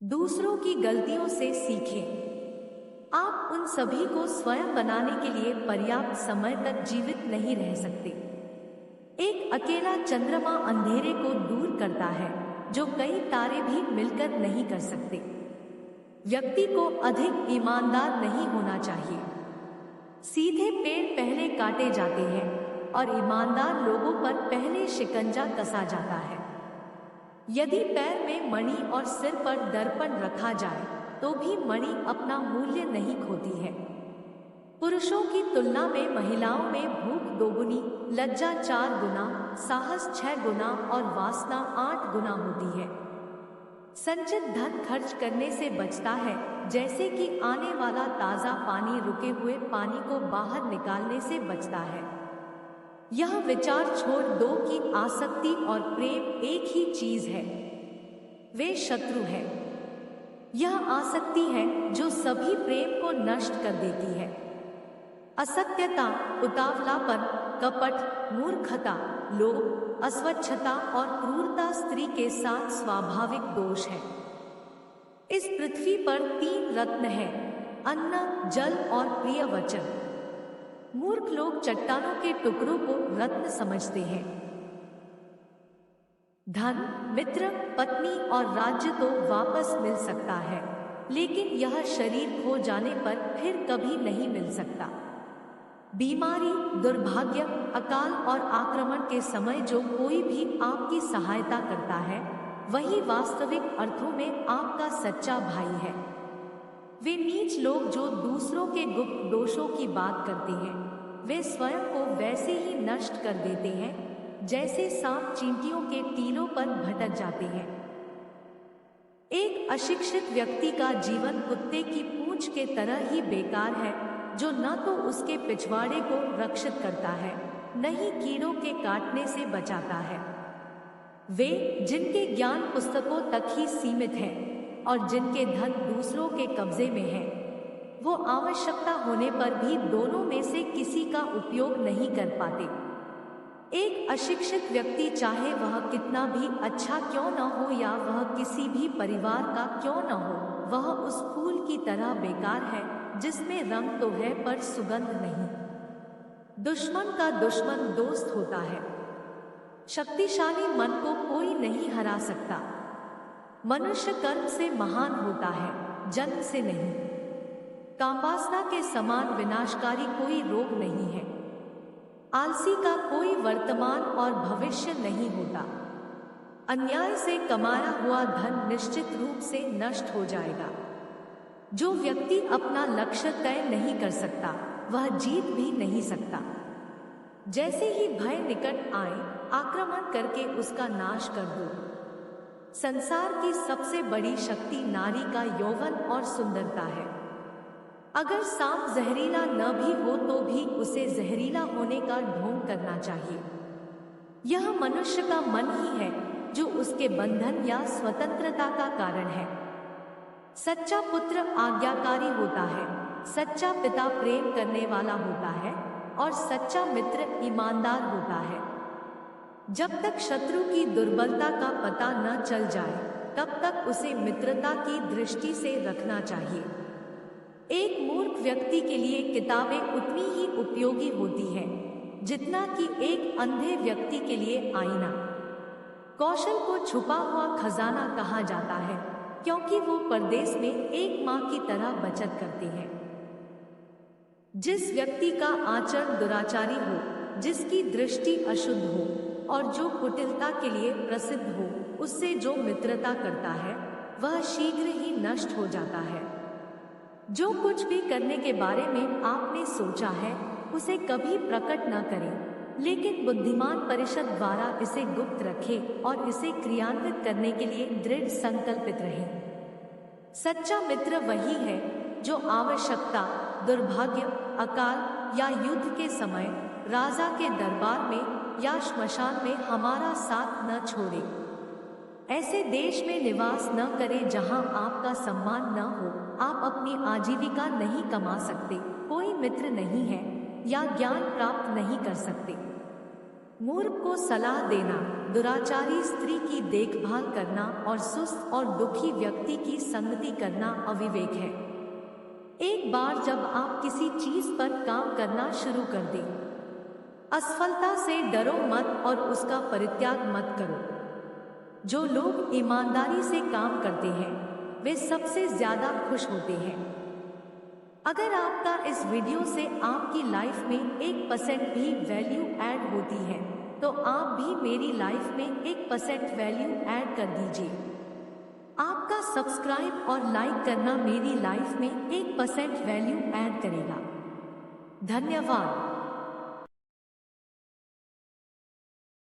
दूसरों की गलतियों से सीखें। आप उन सभी को स्वयं बनाने के लिए पर्याप्त समय तक जीवित नहीं रह सकते। एक अकेला चंद्रमा अंधेरे को दूर करता है, जो कई तारे भी मिलकर नहीं कर सकते। व्यक्ति को अधिक ईमानदार नहीं होना चाहिए। सीधे पेड़ पहले काटे जाते हैं और ईमानदार लोगों पर पहले शिकंजा कसा जाता है। यदि पैर में मणि और सिर पर दर्पण रखा जाए तो भी मणि अपना मूल्य नहीं खोती है। पुरुषों की तुलना में महिलाओं में भूख 2 गुनी, लज्जा 4 गुना, साहस 6 गुना और वासना 8 गुना होती है। संचित धन खर्च करने से बचता है, जैसे कि आने वाला ताज़ा पानी रुके हुए पानी को बाहर निकालने से बचता है। यह विचार छोड़ दो कि आसक्ति और प्रेम एक ही चीज है, वे शत्रु है। यह आसक्ति है जो सभी प्रेम को नष्ट कर देती है। असत्यता, उतावलापन, कपट, मूर्खता, लोभ, अस्वच्छता और क्रूरता स्त्री के साथ स्वाभाविक दोष है। इस पृथ्वी पर 3 रत्न हैं: अन्न, जल और प्रिय वचन। मूर्ख लोग चट्टानों के टुकड़ों को रत्न समझते हैं। धन, मित्र, पत्नी और राज्य तो वापस मिल सकता है, लेकिन यह शरीर खो जाने पर फिर कभी नहीं मिल सकता। बीमारी, दुर्भाग्य, अकाल और आक्रमण के समय जो कोई भी आपकी सहायता करता है, वही वास्तविक अर्थों में आपका सच्चा भाई है। वे नीच लोग जो दूसरों के गुप्त दोषों की बात करते हैं, वे स्वयं को वैसे ही नष्ट कर देते हैं जैसे सांप चींटियों के टीलों पर भटक जाते हैं। एक अशिक्षित व्यक्ति का जीवन कुत्ते की पूंछ के तरह ही बेकार है, जो न तो उसके पिछवाड़े को रक्षित करता है, न ही कीड़ों के काटने से बचाता है। वे जिनके ज्ञान पुस्तकों तक ही सीमित है और जिनके धन दूसरों के कब्जे में है, वो आवश्यकता होने पर भी दोनों में से किसी का उपयोग नहीं कर पाते। एक अशिक्षित व्यक्ति, चाहे वह कितना भी अच्छा क्यों न हो या वह किसी भी परिवार का क्यों न हो, वह उस फूल की तरह बेकार है जिसमें रंग तो है पर सुगंध नहीं। दुश्मन का दुश्मन दोस्त होता है। शक्तिशाली मन को कोई नहीं हरा सकता। मनुष्य कर्म से महान होता है, जन्म से नहीं। कामवासना के समान विनाशकारी कोई रोग नहीं है। आलसी का कोई वर्तमान और भविष्य नहीं होता। अन्याय से कमाया हुआ धन निश्चित रूप से नष्ट हो जाएगा। जो व्यक्ति अपना लक्ष्य तय नहीं कर सकता, वह जीत भी नहीं सकता। जैसे ही भय निकट आए, आक्रमण करके उसका नाश कर दो। संसार की सबसे बड़ी शक्ति नारी का यौवन और सुंदरता है। अगर सांप जहरीला न भी हो तो भी उसे जहरीला होने का ढोंग करना चाहिए। यह मनुष्य का मन ही है जो उसके बंधन या स्वतंत्रता का कारण है। सच्चा पुत्र आज्ञाकारी होता है, सच्चा पिता प्रेम करने वाला होता है और सच्चा मित्र ईमानदार होता है। जब तक शत्रु की दुर्बलता का पता न चल जाए, तब तक उसे मित्रता की दृष्टि से रखना चाहिए। एक मूर्ख व्यक्ति के लिए किताबें उतनी ही उपयोगी होती हैं जितना कि एक अंधे व्यक्ति के लिए आईना। कौशल को छुपा हुआ खजाना कहा जाता है, क्योंकि वो परदेश में एक माँ की तरह बचत करते हैं। जिस व्यक्ति का आचरण दुराचारी हो, जिसकी दृष्टि अशुद्ध हो और जो कुटिलता के लिए प्रसिद्ध हो, उससे जो मित्रता करता है वह शीघ्र ही नष्ट हो जाता है। जो कुछ भी करने के बारे में आपने सोचा है, उसे कभी प्रकट न करें, लेकिन बुद्धिमान परिषद द्वारा इसे गुप्त रखें और इसे क्रियान्वित करने के लिए दृढ़ संकल्पित रहें। सच्चा मित्र वही है जो आवश्यकता, दुर्भाग्य, अकाल या युद्ध के समय राजा के दरबार में या श्मशान में हमारा साथ न छोड़े। ऐसे देश में निवास न करें जहां आपका सम्मान न हो, आप अपनी आजीविका नहीं कमा सकते, कोई मित्र नहीं है या ज्ञान प्राप्त नहीं कर सकते। मूर्ख को सलाह देना, दुराचारी स्त्री की देखभाल करना और सुस्त और दुखी व्यक्ति की संगति करना अविवेक है। एक बार जब आप किसी चीज पर काम करना शुरू कर दें, असफलता से डरो मत और उसका परित्याग मत करो। जो लोग ईमानदारी से काम करते हैं वे सबसे ज्यादा खुश होते हैं। अगर आपका इस वीडियो से आपकी लाइफ में 1% भी वैल्यू ऐड होती है तो आप भी मेरी लाइफ में 1% वैल्यू ऐड कर दीजिए। आपका सब्सक्राइब और लाइक करना मेरी लाइफ में 1% वैल्यू ऐड करेगा। धन्यवाद।